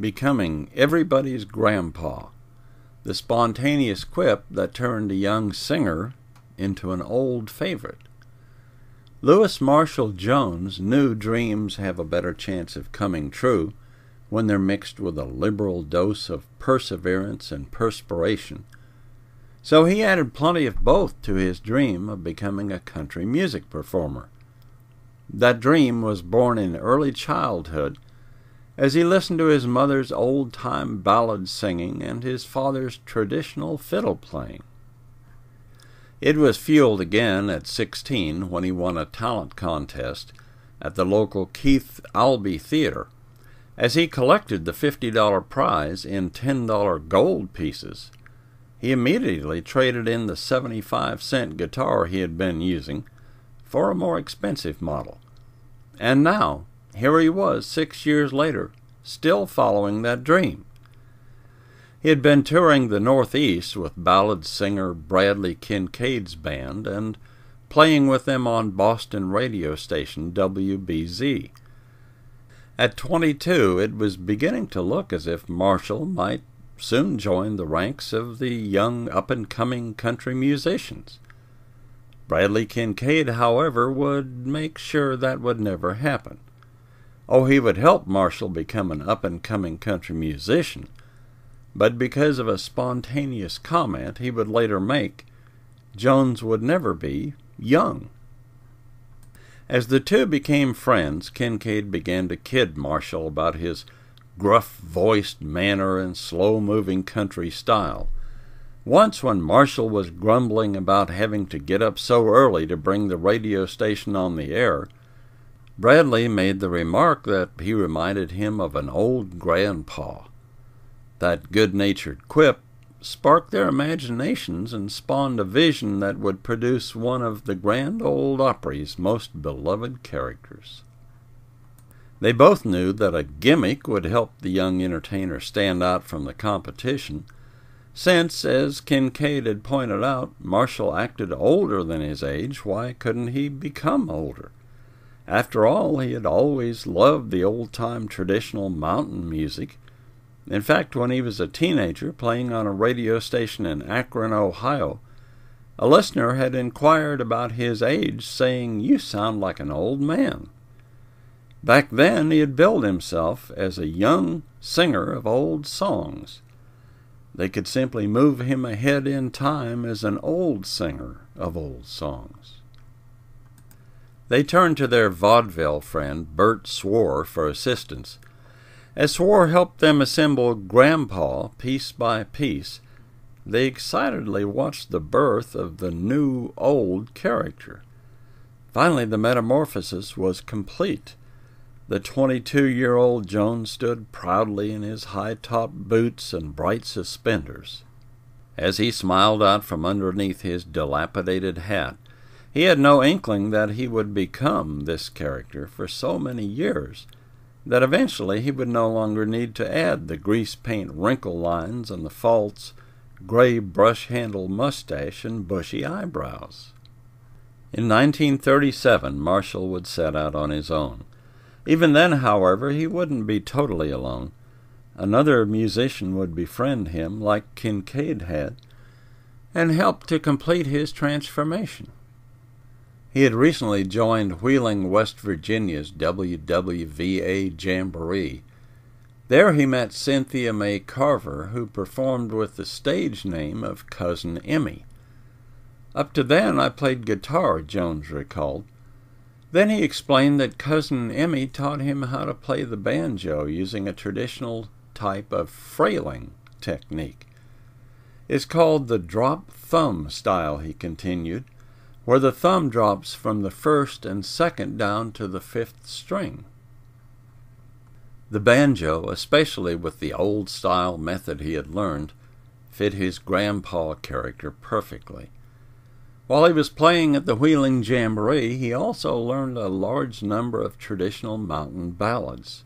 becoming everybody's grandpa, the spontaneous quip that turned a young singer into an old favorite. Louis Marshall Jones knew dreams have a better chance of coming true when they're mixed with a liberal dose of perseverance and perspiration. So he added plenty of both to his dream of becoming a country music performer. That dream was born in early childhood as he listened to his mother's old-time ballad singing and his father's traditional fiddle playing. It was fueled again at 16 when he won a talent contest at the local Keith Albee Theater. As he collected the $50 prize in $10 gold pieces, he immediately traded in the 75-cent guitar he had been using for a more expensive model. And now, here he was 6 years later, still following that dream. He had been touring the Northeast with ballad singer Bradley Kincaid's band and playing with them on Boston radio station WBZ. At 22, it was beginning to look as if Marshall might soon join the ranks of the young up-and-coming country musicians. Bradley Kincaid, however, would make sure that would never happen. Oh, he would help Marshall become an up-and-coming country musician, but because of a spontaneous comment he would later make, Jones would never be young. As the two became friends, Kincaid began to kid Marshall about his gruff-voiced manner and slow-moving country style. Once, when Marshall was grumbling about having to get up so early to bring the radio station on the air, Bradley made the remark that he reminded him of an old grandpa. That good-natured quip sparked their imaginations and spawned a vision that would produce one of the Grand Ole Opry's most beloved characters. They both knew that a gimmick would help the young entertainer stand out from the competition, since, as Kincaid had pointed out, Marshall acted older than his age. Why couldn't he become older? After all, he had always loved the old-time traditional mountain music. In fact, when he was a teenager playing on a radio station in Akron, Ohio, a listener had inquired about his age, saying, "You sound like an old man." Back then, he had billed himself as a young singer of old songs. They could simply move him ahead in time as an old singer of old songs. They turned to their vaudeville friend, Bert Swore, for assistance. As Swore helped them assemble Grandpa piece by piece, they excitedly watched the birth of the new old character. Finally, the metamorphosis was complete. The 22-year-old Jones stood proudly in his high-top boots and bright suspenders. As he smiled out from underneath his dilapidated hat, he had no inkling that he would become this character for so many years that eventually he would no longer need to add the grease paint wrinkle lines and the false gray brush-handled mustache and bushy eyebrows. In 1937, Marshall would set out on his own. Even then, however, he wouldn't be totally alone. Another musician would befriend him, like Kincaid had, and help to complete his transformation. He had recently joined Wheeling, West Virginia's WWVA Jamboree. There he met Cynthia Mae Carver, who performed with the stage name of Cousin Emmy. "Up to then I played guitar," Jones recalled. Then he explained that Cousin Emmy taught him how to play the banjo using a traditional type of frailing technique. "It's called the drop-thumb style," he continued, "where the thumb drops from the first and second down to the fifth string." The banjo, especially with the old-style method he had learned, fit his grandpa character perfectly. While he was playing at the Wheeling Jamboree, he also learned a large number of traditional mountain ballads.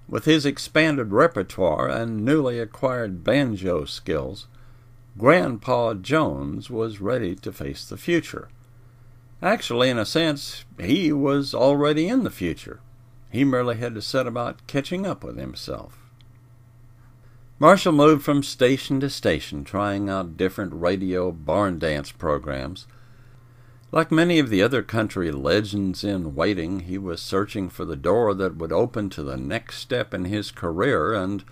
With his expanded repertoire and newly acquired banjo skills, Grandpa Jones was ready to face the future. Actually, in a sense, he was already in the future. He merely had to set about catching up with himself. Marshall moved from station to station, trying out different radio barn dance programs. Like many of the other country legends in waiting, he was searching for the door that would open to the next step in his career and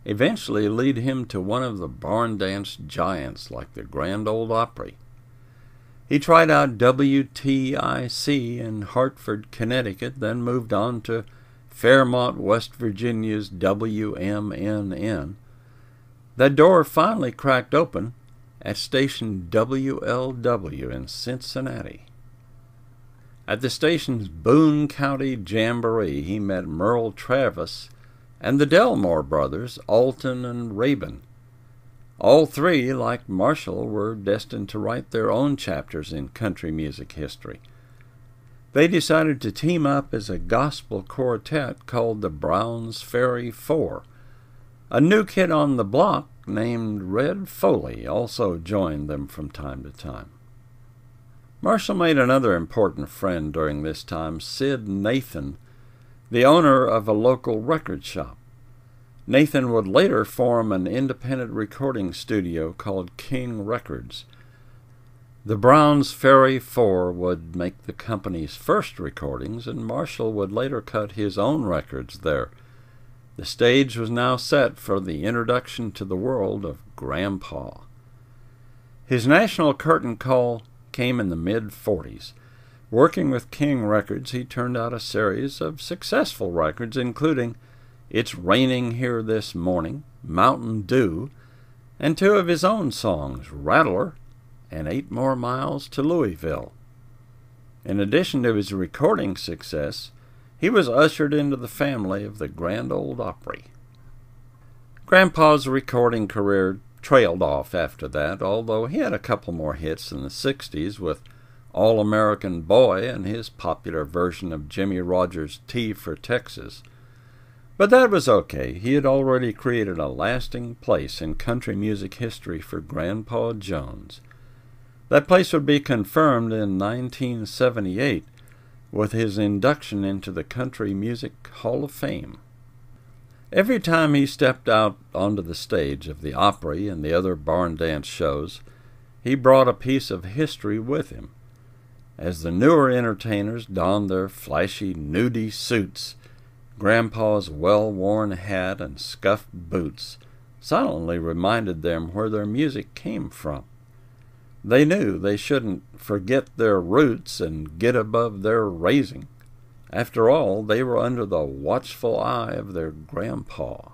eventually lead him to one of the barn dance giants like the Grand Ole Opry. He tried out WTIC in Hartford, Connecticut, then moved on to Fairmont, West Virginia's WMNN. That door finally cracked open at station WLW in Cincinnati. At the station's Boone County Jamboree, he met Merle Travis and the Delmore brothers, Alton and Rabin. All three, like Marshall, were destined to write their own chapters in country music history. They decided to team up as a gospel quartet called the Browns Ferry Four. A new kid on the block named Red Foley also joined them from time to time. Marshall made another important friend during this time, Sid Nathan, the owner of a local record shop. Nathan would later form an independent recording studio called King Records. The Browns Ferry Four would make the company's first recordings, and Marshall would later cut his own records there. The stage was now set for the introduction to the world of Grandpa. His national curtain call came in the mid-40s. Working with King Records, he turned out a series of successful records, including It's Raining Here This Morning, Mountain Dew, and two of his own songs, Rattler and 8 More Miles to Louisville. In addition to his recording success, he was ushered into the family of the Grand Ole Opry. Grandpa's recording career trailed off after that, although he had a couple more hits in the 60s with All-American Boy and his popular version of Jimmie Rogers' T for Texas. But that was okay. He had already created a lasting place in country music history for Grandpa Jones. That place would be confirmed in 1978 with his induction into the Country Music Hall of Fame. Every time he stepped out onto the stage of the Opry and the other barn dance shows, he brought a piece of history with him. As the newer entertainers donned their flashy nudie suits, Grandpa's well-worn hat and scuffed boots silently reminded them where their music came from. They knew they shouldn't forget their roots and get above their raising. After all, they were under the watchful eye of their grandpa.